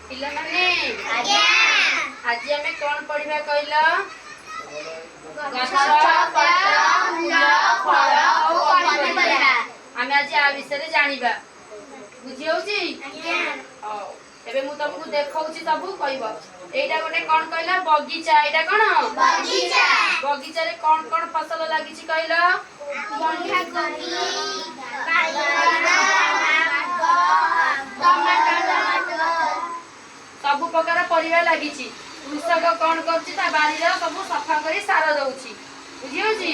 पिला माने आज आमे कोन पढिबा कइल गछ पत्र फूल फल ओ पनिपरिबा आमे आज आ विषय जानिबा बुझी होउची ओ एबे मु तुमको देखाउची सबु कहबो एटा गोटे कोन कहला बगीचा एटा कोन बगीचा बगीचा रे कोन कोन फसल लागि छि कहला बंधा गोभी सबु प्रकार परिवा लागि छि कृषक कोन करछि ता बारी रे सबु सफा करी सार दउछि बुझियो छी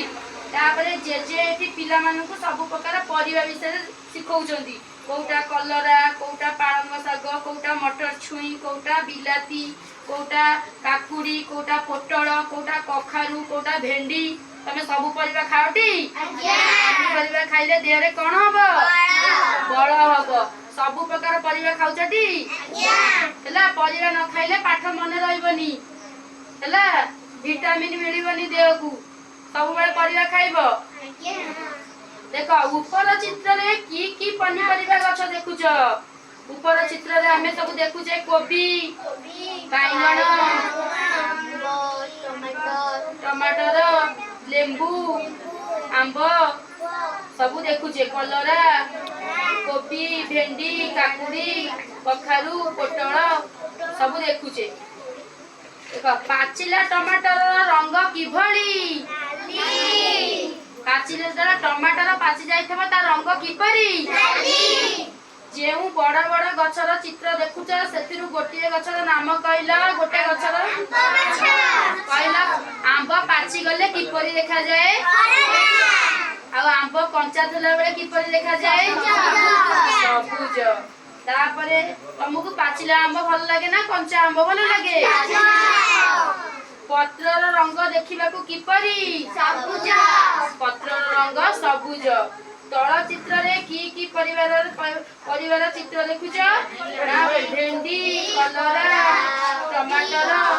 तापरे जे एठी पिला मानन को सबु प्रकार परिवा विषय सिखौचंदी कोउटा कलरा कोउटा पालंग साग कोउटा मटर छुई कोउटा बिलाती कोउटा काकुडी कोउटा पोटळ कोउटा कखारु कोउटा भेंडी तमे सबु परिवा खाओटी आज्ञा परिवा खाइले देह रे कोन हबो बळ हबो सबु प्रकार परिवा खाउचटी आज्ञा हला परिवा न खाइले पाठ मन रहइबनी हला विटामिन मिलिबनी देह को सबु बेले परिवा खाइबो आज्ञा देखो ऊपर चित्र रे की पनिपरिवा गछ देखुछ ऊपर चित्र रे हमें सब देखुछे कोबी बैंगन टमाटर लेंबू आंबो सब देखुछे कलरा कोबी भेंडी काकुडी कखारु पोटळ सब देखुछे देखो पाचिला टमाटर रंग किभली पाचिले जरा टमाटर पाची जाइथबो ता रंग किपरी नाली जेउ बड़ बड़ गछर चित्र देखुछ सेतिरु गोटिए गछर नाम कहला गोटे गछर कहला आंबा पाची गले किपरी देखा जाए आ आंबा कंचा थला बेले किपरी देखा जाए सबुज तापरे तुमको पाचिला आंबा भल लागे ना कंचा आंबा भल लागे पत्रर रंग देखिबा को किपरी सबुज पत्रर रंग सबुज तळ चित्र रे की परिवार चित्र देखुछ भेंडी कलरा टमाटर